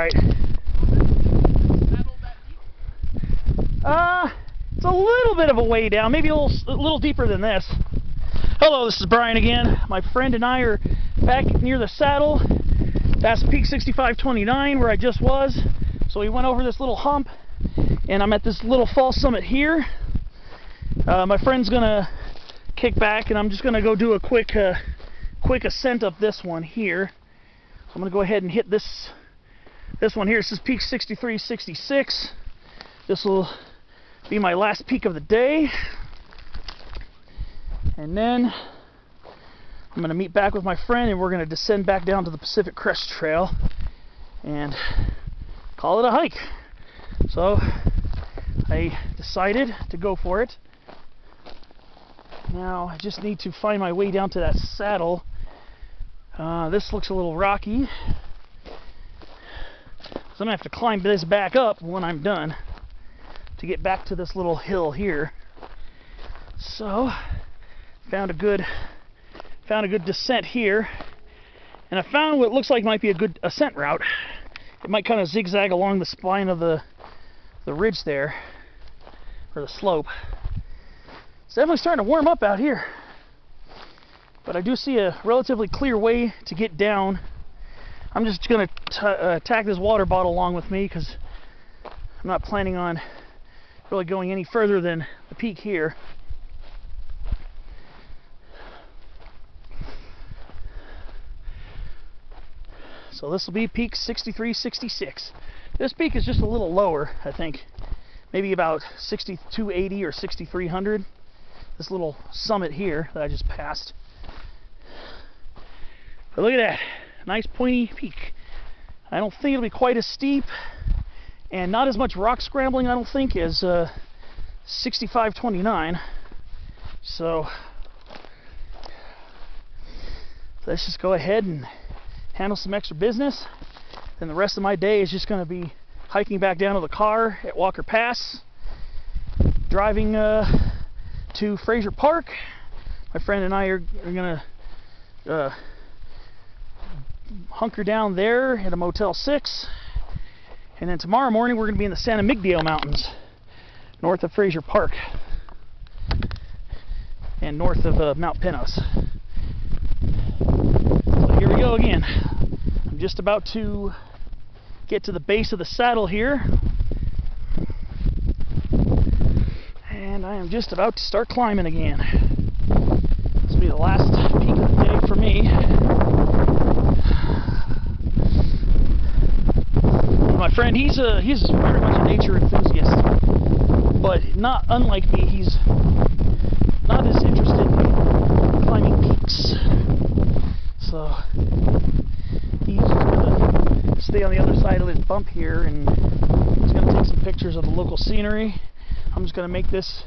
right. It's a little bit of a way down, maybe a little deeper than this. Hello, this is Brian again. My friend and I are back near the saddle. That's Peak 6529 where I just was. So we went over this little hump, and I'm at this little false summit here. My friend's gonna kick back, and I'm just gonna go do a quick ascent up this one here. So I'm gonna go ahead and hit this one here. This is Peak 6366. This will be my last peak of the day, and then I'm gonna meet back with my friend, and we're gonna descend back down to the Pacific Crest Trail and call it a hike. So I decided to go for it. Now I just need to find my way down to that saddle. This looks a little rocky, so I'm gonna have to climb this back up when I'm done to get back to this little hill here. So found a good descent here, and I found what looks like might be a good ascent route. It might kind of zigzag along the spine of the ridge there, or the slope. It's definitely starting to warm up out here, but I do see a relatively clear way to get down. I'm just going to tack this water bottle along with me because I'm not planning on really going any further than the peak here. So this will be Peak 6366. This peak is just a little lower, I think. Maybe about 6280 or 6300. This little summit here that I just passed. But look at that. Nice pointy peak. I don't think it'll be quite as steep, and not as much rock scrambling, I don't think, as 6529. So let's just go ahead and handle some extra business. Then the rest of my day is just going to be hiking back down to the car at Walker Pass, driving to Fraser Park. My friend and I are going to hunker down there at a Motel 6. And then tomorrow morning we're going to be in the San Miguel Mountains, north of Fraser Park and north of Mount Pinos. So here we go again. I'm just about to get to the base of the saddle here, and I am just about to start climbing again. This will be the last peak of the day for me. My friend, he's very much a nature enthusiast, but not unlike me. He's not as interested in climbing peaks, so he's just gonna stay on the other side of this bump here, and he's gonna take some pictures of the local scenery. I'm just gonna make this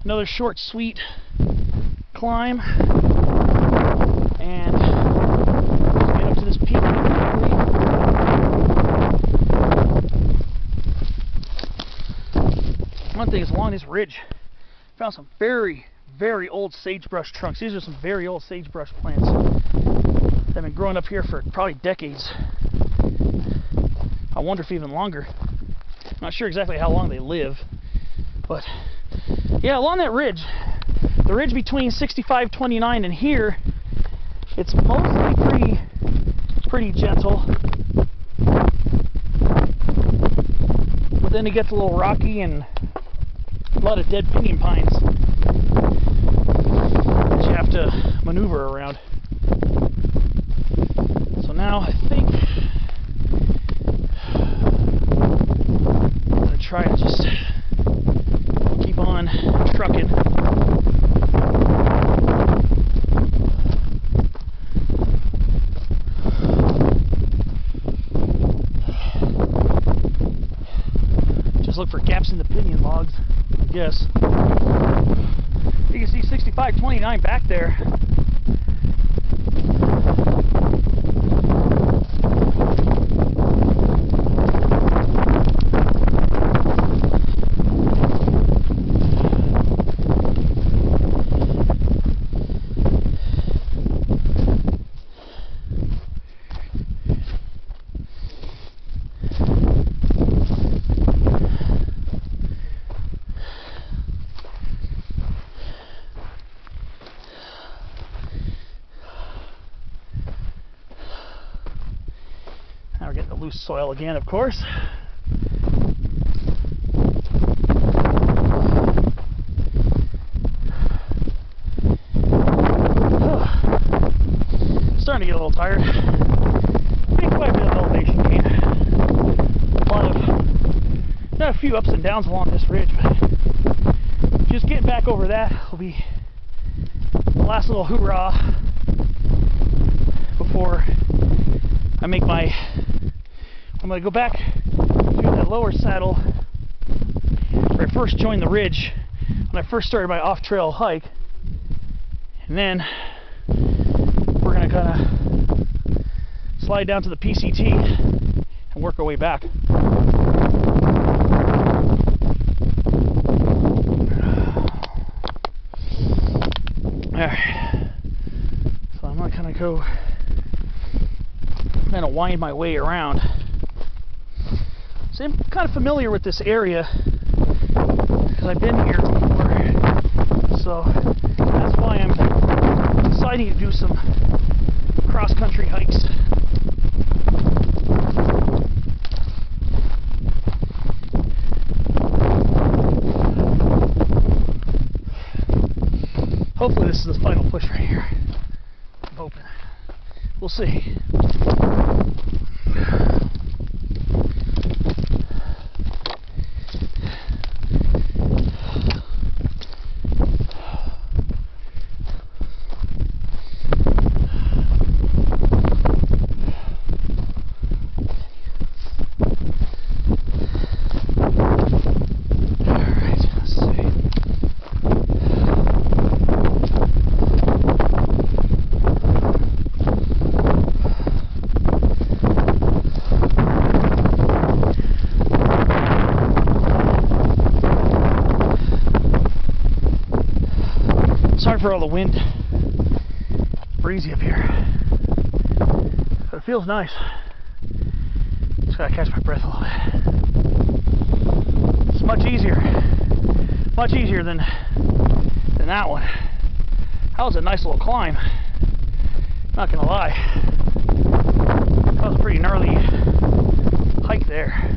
another short, sweet climb, and get up to this peak quickly. One thing is, along this ridge, I found some very, very old sagebrush trunks. These are some very old sagebrush plants that have been growing up here for probably decades. I wonder if even longer. I'm not sure exactly how long they live, but yeah, along that ridge, the ridge between 6529 and here, it's mostly pretty gentle, but then it gets a little rocky and a lot of dead pinyon pines that you have to maneuver around. So now I think I'm going to try to just keep on trucking. Just look for gaps in the pinion logs, I guess. You can see 6529 back there. The loose soil again, of course. Starting to get a little tired. Made quite a bit of elevation gain. Got a few ups and downs along this ridge, but just getting back over that will be the last little hoorah before I make my. I'm going to go back to that lower saddle where I first joined the ridge when I first started my off-trail hike, and then we're going to kind of slide down to the PCT and work our way back. Alright, so I'm going to kind of wind my way around. So I'm kind of familiar with this area because I've been here before, so that's why I'm deciding to do some cross-country hikes. Hopefully this is the final push right here. I'm hoping. We'll see. Sorry for all the wind. Breezy up here. But it feels nice. Just gotta catch my breath a little bit. It's much easier than that one. That was a nice little climb. Not gonna lie. That was a pretty gnarly hike there.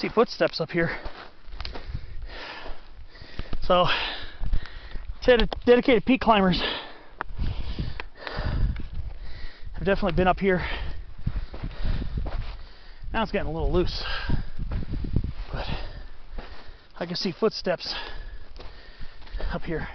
See footsteps up here. So, dedicated peak climbers have definitely been up here. Now it's getting a little loose, but I can see footsteps up here.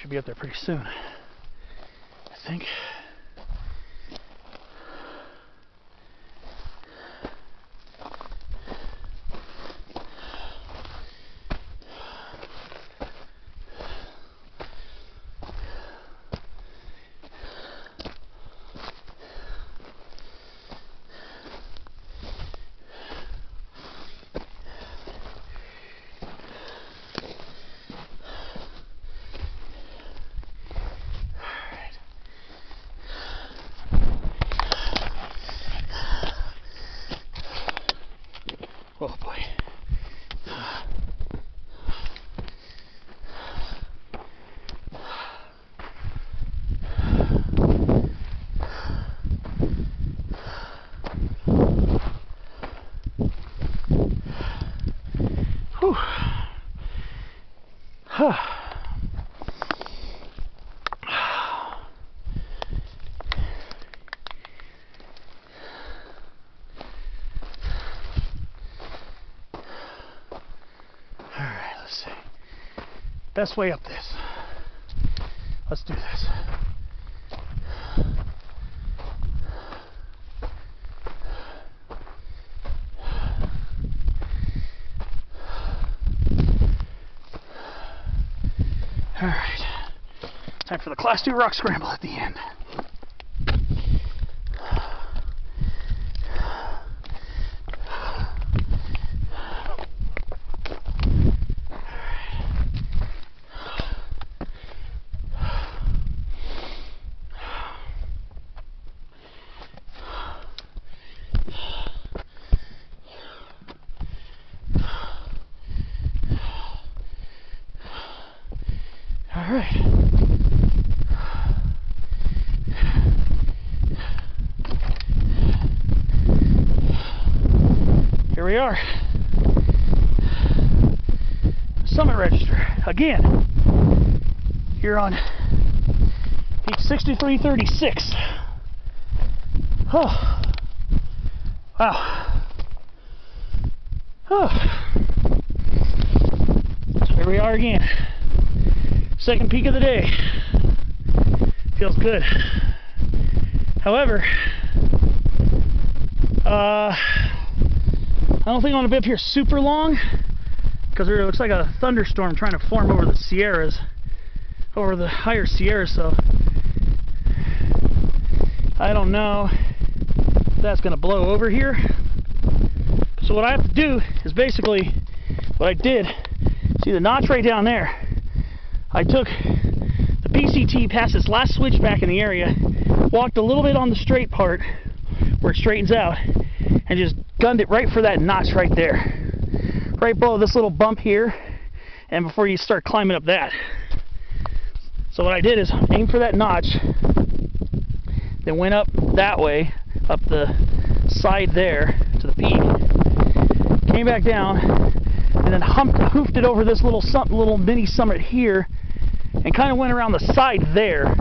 Be up there pretty soon, I think. best way up this. Let's do this. All right, time for the Class 2 rock scramble at the end. All right. Here we are. Summit register again. Here on peak 6336. Oh. Wow. Oh. Here we are again. Second peak of the day. Feels good. However, I don't think I want to be up here super long because it looks like a thunderstorm trying to form over the Sierras, over the higher Sierras. So I don't know if that's going to blow over here. So what I have to do is basically what I did. See the notch right down there? I took the PCT past this last switchback in the area, walked a little bit on the straight part where it straightens out, and just gunned it right for that notch right there. Right below this little bump here, and before you start climbing up that. So what I did is aim for that notch, then went up that way, up the side there to the peak, came back down, and then hoofed it over this little mini summit here, and kind of went around the side there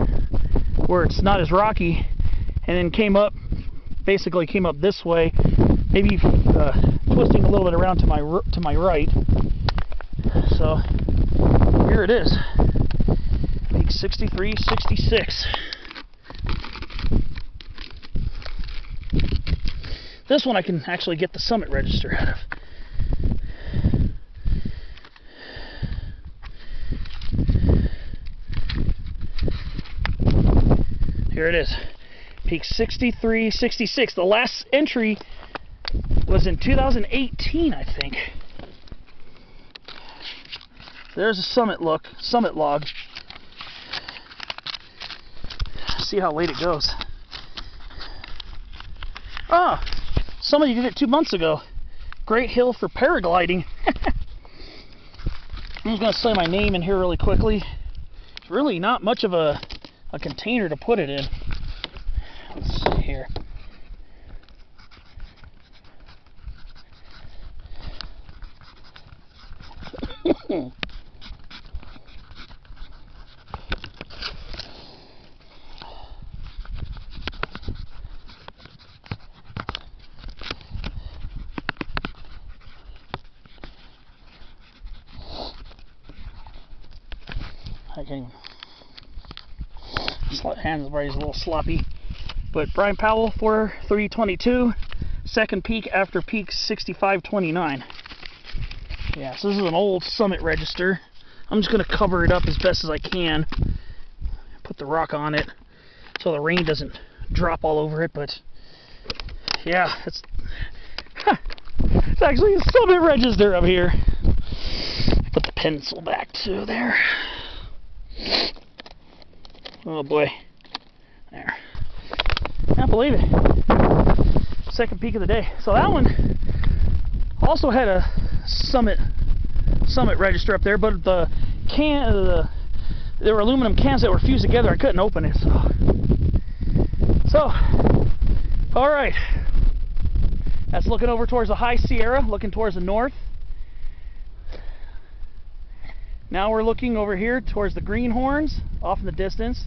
where it's not as rocky, and then came up, basically came up this way, maybe twisting a little bit around to my right. So here it is, peak 6366. This one I can actually get the summit register out of. Here it is, peak 6366. The last entry was in 2018, I think. There's a summit log. See how late it goes. Ah, somebody did it 2 months ago. Great hill for paragliding. I'm just going to say my name in here really quickly. It's really not much of a container to put it in. Let's see here. I can. Hands are a little sloppy, but Brian Powell 4322, second peak after peak 6529. Yeah, so this is an old summit register. I'm just going to cover it up as best as I can, put the rock on it so the rain doesn't drop all over it. But yeah, it's actually a summit register up here. Put the pencil back to there. Oh boy. There. Can't believe it. Second peak of the day. So that one also had a summit register up there, but there were aluminum cans that were fused together. I couldn't open it. So all right. That's looking over towards the high Sierra, looking towards the north. Now we're looking over here towards the Greenhorns, off in the distance.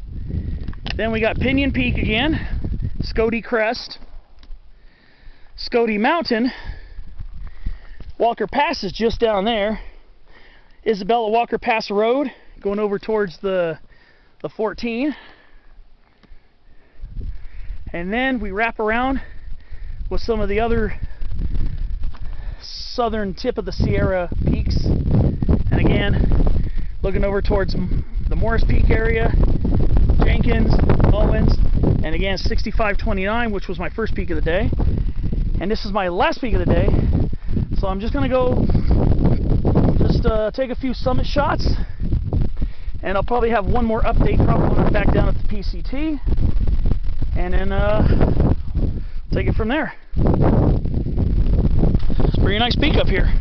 Then we got Pinyon Peak again, Scodie Crest, Scodie Mountain, Walker Pass is just down there, Isabella Walker Pass Road, going over towards the 14. And then we wrap around with some of the other southern tip of the Sierra peaks. And again, looking over towards the Morris Peak area, Jenkins, Owens, and again 6529, which was my first peak of the day. And this is my last peak of the day. So I'm just gonna go take a few summit shots, and I'll probably have one more update probably when I'm back down at the PCT, and then take it from there. It's a pretty nice peak up here.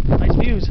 Nice views.